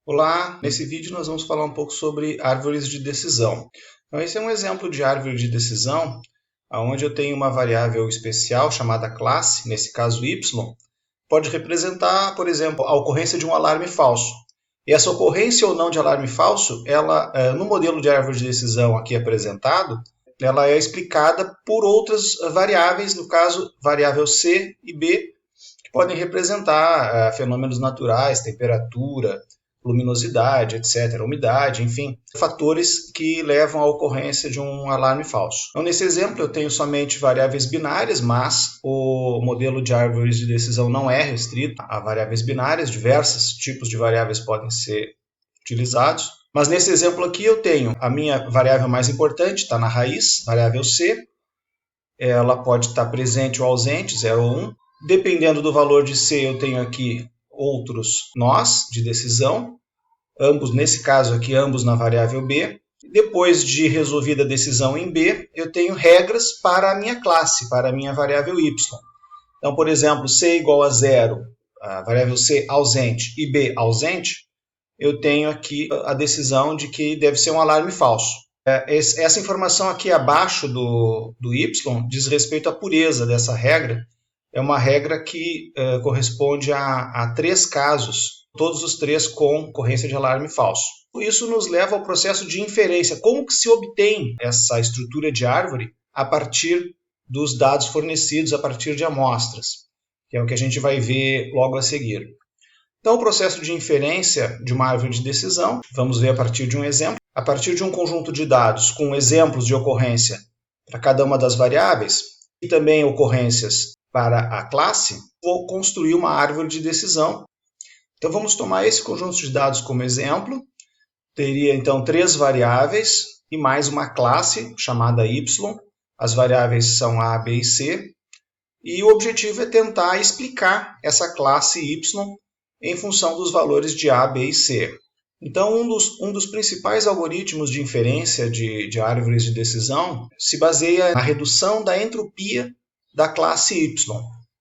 Olá, nesse vídeo nós vamos falar um pouco sobre árvores de decisão. Então, esse é um exemplo de árvore de decisão, onde eu tenho uma variável especial chamada classe, nesse caso y, pode representar, por exemplo, a ocorrência de um alarme falso. E essa ocorrência ou não de alarme falso, ela, no modelo de árvore de decisão aqui apresentado, ela é explicada por outras variáveis, no caso, variável C e B, que podem representar fenômenos naturais, temperatura, luminosidade, etc., umidade, enfim, fatores que levam à ocorrência de um alarme falso. Então, nesse exemplo, eu tenho somente variáveis binárias, mas o modelo de árvores de decisão não é restrito a variáveis binárias, diversos tipos de variáveis podem ser utilizados. Mas nesse exemplo aqui eu tenho a minha variável mais importante, está na raiz, variável C, ela pode estar presente ou ausente, 0 ou 1. Dependendo do valor de C, eu tenho aqui outros nós de decisão, ambos, nesse caso aqui, ambos na variável B. Depois de resolvida a decisão em B, eu tenho regras para a minha classe, para a minha variável y. Então, por exemplo, C igual a 0, a variável C ausente e B ausente, eu tenho aqui a decisão de que deve ser um alarme falso. Essa informação aqui abaixo do y diz respeito à pureza dessa regra. É uma regra que corresponde a 3 casos, todos os 3 com ocorrência de alarme falso. Isso nos leva ao processo de inferência. Como que se obtém essa estrutura de árvore a partir dos dados fornecidos, a partir de amostras, que é o que a gente vai ver logo a seguir. Então, o processo de inferência de uma árvore de decisão, vamos ver a partir de um exemplo. A partir de um conjunto de dados com exemplos de ocorrência para cada uma das variáveis e também ocorrências para a classe, vou construir uma árvore de decisão. Então, vamos tomar esse conjunto de dados como exemplo. Teria, então, 3 variáveis e mais uma classe chamada y. As variáveis são A, B e C. E o objetivo é tentar explicar essa classe y em função dos valores de A, B e C. Então, um dos principais algoritmos de inferência de árvores de decisão se baseia na redução da entropia da classe y.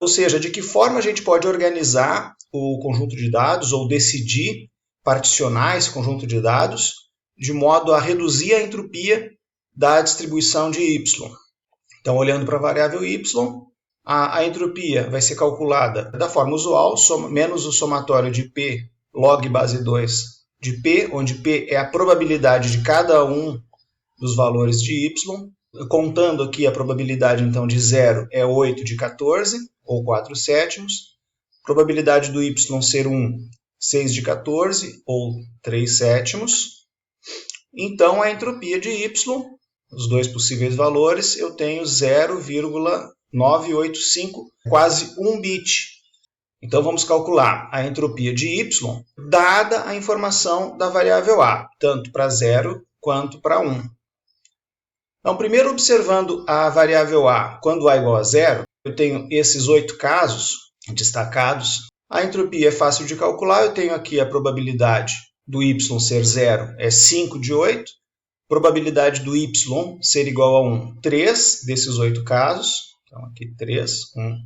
Ou seja, de que forma a gente pode organizar o conjunto de dados ou decidir particionar esse conjunto de dados de modo a reduzir a entropia da distribuição de y. Então, olhando para a variável y, a entropia vai ser calculada da forma usual, menos o somatório de P log base 2 de P, onde P é a probabilidade de cada um dos valores de y. Contando aqui a probabilidade então de 0 é 8 de 14, ou 4/7. Probabilidade do y ser 1, 6 de 14, ou 3/7. Então, a entropia de y, os dois possíveis valores, eu tenho 0,985, quase 1 bit. Então, vamos calcular a entropia de y, dada a informação da variável A, tanto para 0 quanto para 1. Então, primeiro observando a variável A, quando A igual a 0, eu tenho esses 8 casos destacados. A entropia é fácil de calcular, eu tenho aqui a probabilidade do y ser 0 é 5 de 8, probabilidade do y ser igual a 1, 3 desses 8 casos, então aqui 3, 1,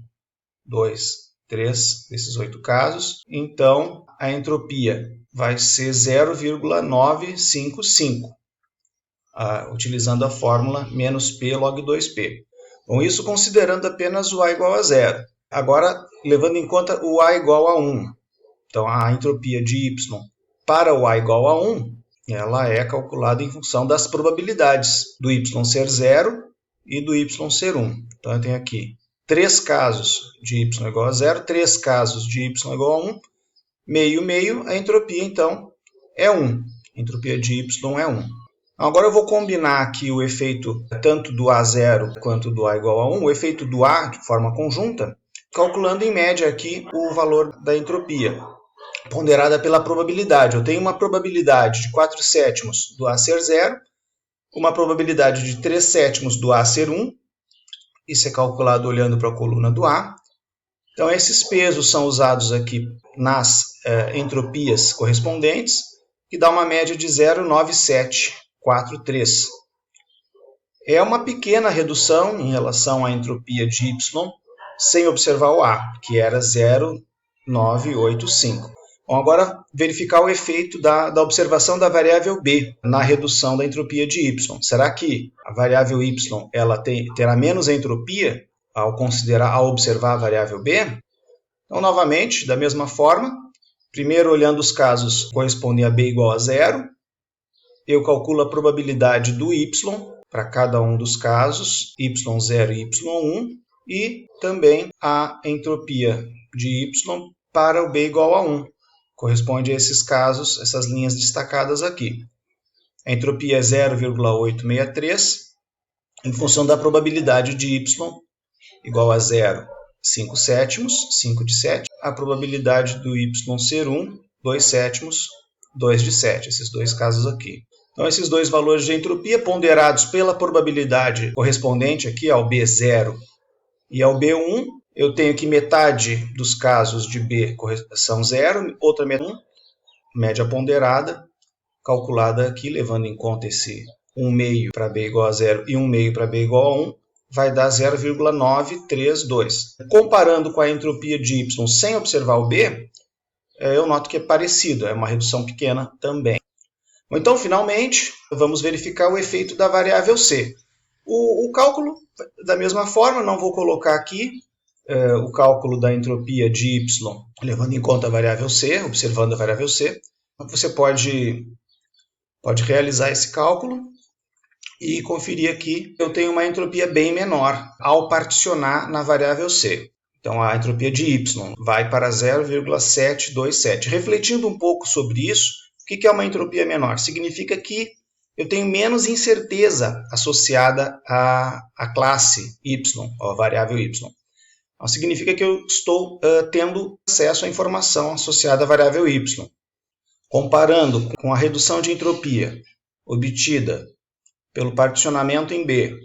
2, 3 desses 8 casos, então a entropia vai ser 0,955, utilizando a fórmula menos P log 2P. Bom, isso considerando apenas o A igual a 0. Agora, levando em conta o A igual a 1. Então, a entropia de y para o A igual a 1, ela é calculada em função das probabilidades do y ser 0 e do y ser 1. Então, eu tenho aqui 3 casos de y igual a 0, 3 casos de y igual a 1, meio, meio, a entropia, então, é 1. A entropia de y é 1. Agora eu vou combinar aqui o efeito tanto do A0 quanto do A igual a 1, o efeito do A de forma conjunta, calculando em média aqui o valor da entropia, ponderada pela probabilidade. Eu tenho uma probabilidade de 4/7 do A ser 0, uma probabilidade de 3/7 do A ser 1, isso é calculado olhando para a coluna do A. Então esses pesos são usados aqui nas entropias correspondentes, que dá uma média de 0,9743. É uma pequena redução em relação à entropia de y, sem observar o A, que era 0,985. Bom, agora verificar o efeito da observação da variável B na redução da entropia de Y. Será que a variável Y ela terá menos entropia ao observar a variável B? Então, novamente, da mesma forma, primeiro olhando os casos que correspondem a B igual a zero, eu calculo a probabilidade do Y para cada um dos casos, Y0 e Y1, e também a entropia de Y para o B igual a 1. Corresponde a esses casos, essas linhas destacadas aqui. A entropia é 0,863, em função da probabilidade de Y igual a 0, 5 sétimos, 5 de 7. A probabilidade do Y ser 1, 2 sétimos, 2 de 7. Esses dois casos aqui. Então, esses dois valores de entropia ponderados pela probabilidade correspondente aqui ao B0 e ao B1, eu tenho que metade dos casos de B são 0, outra metade 1, média ponderada, calculada aqui, levando em conta esse 1,5 para B igual a 0 e 1,5 para B igual a 1, vai dar 0,932. Comparando com a entropia de Y sem observar o B, eu noto que é parecido, é uma redução pequena também. Então, finalmente, vamos verificar o efeito da variável C. O cálculo, da mesma forma, não vou colocar aqui o cálculo da entropia de Y, levando em conta a variável C, observando a variável C. Você pode realizar esse cálculo e conferir aqui que eu tenho uma entropia bem menor ao particionar na variável C. Então, a entropia de Y vai para 0,727. Refletindo um pouco sobre isso, o que é uma entropia menor? Significa que eu tenho menos incerteza associada à classe Y, à variável Y. Então, significa que eu estou tendo acesso à informação associada à variável Y. Comparando com a redução de entropia obtida pelo particionamento em B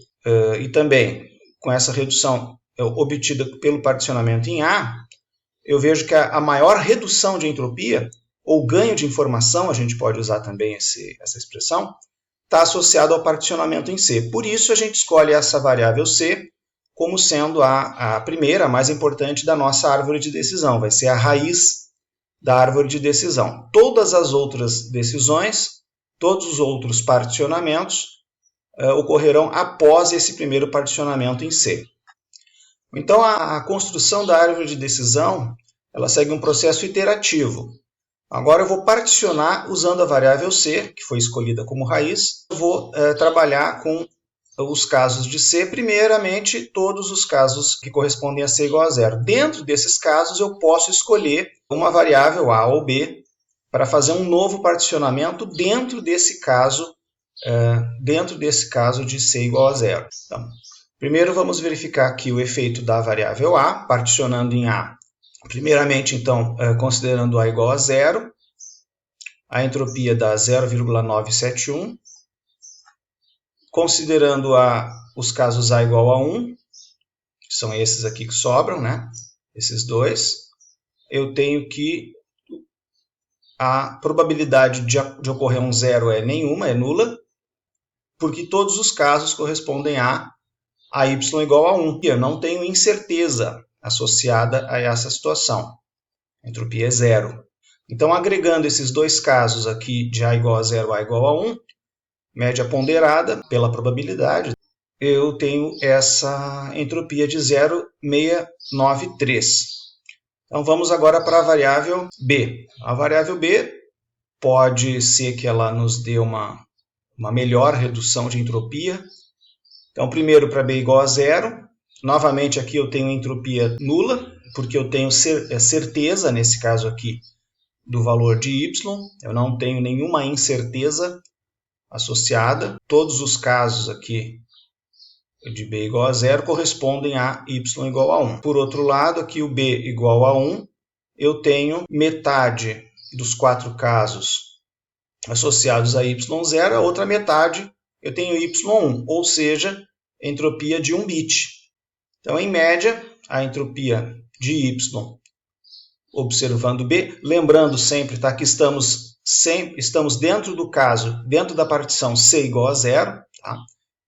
e também com essa redução obtida pelo particionamento em A, eu vejo que a maior redução de entropia, ou ganho de informação, a gente pode usar também essa expressão, está associado ao particionamento em C. Por isso, a gente escolhe essa variável C como sendo a primeira, a mais importante da nossa árvore de decisão. Vai ser a raiz da árvore de decisão. Todas as outras decisões, todos os outros particionamentos ocorrerão após esse primeiro particionamento em C. Então, a construção da árvore de decisão ela segue um processo iterativo. Agora eu vou particionar usando a variável C, que foi escolhida como raiz. Eu vou trabalhar com os casos de C, primeiramente todos os casos que correspondem a C igual a zero. Dentro desses casos eu posso escolher uma variável A ou B para fazer um novo particionamento dentro desse caso de C igual a zero. Então, primeiro vamos verificar aqui o efeito da variável A, particionando em A. Primeiramente, então, considerando A igual a zero, a entropia dá 0,971. Considerando os casos A igual a 1, que são esses aqui que sobram, né? Esses dois, eu tenho que a probabilidade de ocorrer um zero é nenhuma, é nula, porque todos os casos correspondem a y igual a 1. Eu não tenho incerteza associada a essa situação. A entropia é zero. Então, agregando esses dois casos aqui de A igual a 0 A igual a 1, média ponderada pela probabilidade, eu tenho essa entropia de 0,693. Então, vamos agora para a variável B. A variável B pode ser que ela nos dê uma melhor redução de entropia. Então, primeiro para B igual a 0. Novamente, aqui eu tenho entropia nula, porque eu tenho certeza, nesse caso aqui, do valor de y. Eu não tenho nenhuma incerteza associada. Todos os casos aqui de B igual a 0 correspondem a y igual a 1. Por outro lado, aqui o B igual a 1, eu tenho metade dos 4 casos associados a y0, a outra metade eu tenho y1, ou seja, entropia de 1 bit. Então, em média, a entropia de y observando B, lembrando sempre tá, que estamos dentro do caso, dentro da partição C igual a 0. Tá?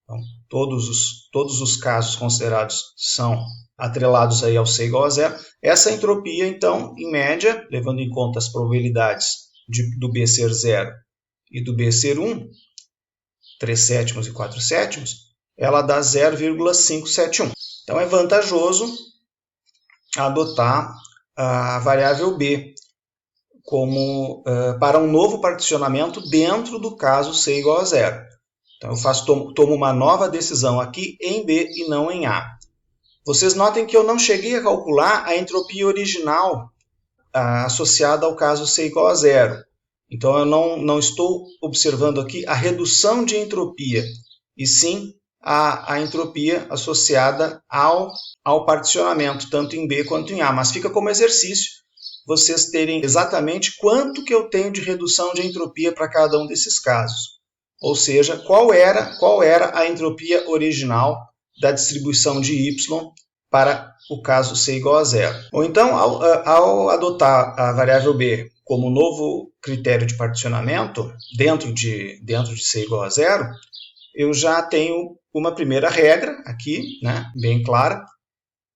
Então, todos os casos considerados são atrelados aí ao C igual a zero. Essa entropia, então, em média, levando em conta as probabilidades do B ser zero e do B ser 1, 3/7 e 4/7, ela dá 0,571. Então, é vantajoso adotar a variável B como para um novo particionamento dentro do caso C igual a zero. Então, eu tomo uma nova decisão aqui em B e não em A. Vocês notem que eu não cheguei a calcular a entropia original associada ao caso C igual a zero. Então, eu não estou observando aqui a redução de entropia, e sim a entropia associada ao particionamento, tanto em B quanto em A. Mas fica como exercício vocês terem exatamente quanto que eu tenho de redução de entropia para cada um desses casos. Ou seja, qual era a entropia original da distribuição de Y para o caso C igual a zero. Ou então, ao adotar a variável B como novo critério de particionamento dentro de C igual a zero, eu já tenho uma primeira regra aqui, né, bem clara.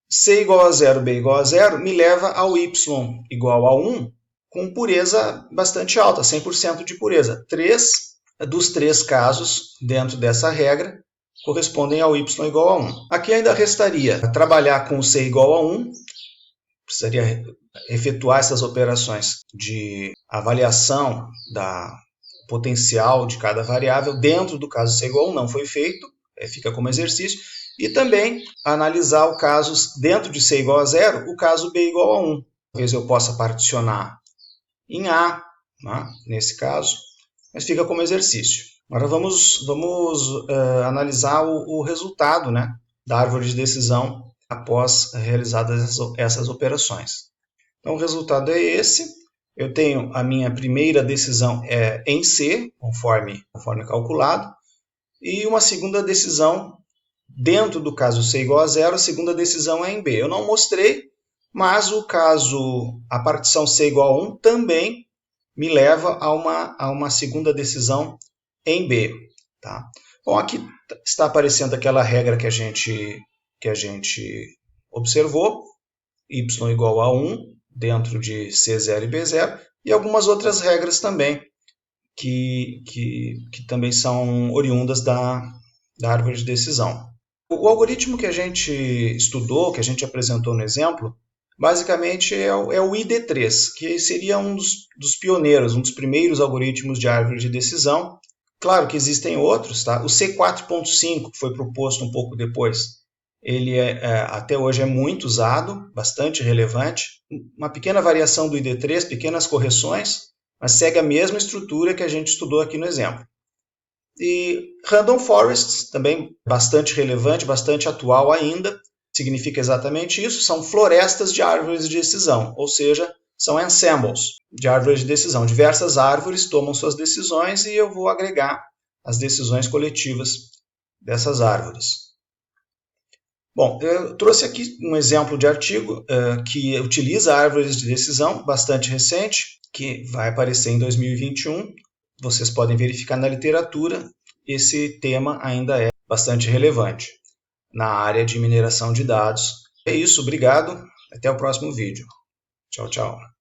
C igual a zero, B igual a zero, me leva ao Y igual a 1 com pureza bastante alta, 100% de pureza. 3 dos 3 casos dentro dessa regra correspondem ao y igual a 1. Aqui ainda restaria trabalhar com o C igual a 1, precisaria efetuar essas operações de avaliação da potencial de cada variável dentro do caso C igual a 1, não foi feito, fica como exercício, e também analisar o caso dentro de C igual a 0, o caso B igual a 1. Talvez eu possa particionar em A, né, nesse caso, mas fica como exercício. Agora vamos analisar o resultado, né, da árvore de decisão após realizadas essas operações. Então o resultado é esse. Eu tenho a minha primeira decisão em C, conforme calculado, e uma segunda decisão dentro do caso C igual a 0, a segunda decisão é em B. Eu não mostrei, mas a partição C igual a 1 também me leva a uma segunda decisão em B. Tá? Bom, aqui está aparecendo aquela regra que a gente observou, y igual a 1 dentro de C0 e B0, e algumas outras regras também, que também são oriundas da árvore de decisão. O algoritmo que a gente estudou, que a gente apresentou no exemplo, basicamente é o ID3, que seria um dos pioneiros, um dos primeiros algoritmos de árvore de decisão. Claro que existem outros, tá? O C4.5, que foi proposto um pouco depois, ele até hoje é muito usado, bastante relevante. Uma pequena variação do ID3, pequenas correções, mas segue a mesma estrutura que a gente estudou aqui no exemplo. E Random Forests, também bastante relevante, bastante atual ainda, significa exatamente isso, são florestas de árvores de decisão, ou seja, são ensembles de árvores de decisão. Diversas árvores tomam suas decisões e eu vou agregar as decisões coletivas dessas árvores. Bom, eu trouxe aqui um exemplo de artigo que utiliza árvores de decisão, bastante recente, que vai aparecer em 2021. Vocês podem verificar na literatura, esse tema ainda é bastante relevante na área de mineração de dados. É isso, obrigado, até o próximo vídeo. Tchau, tchau.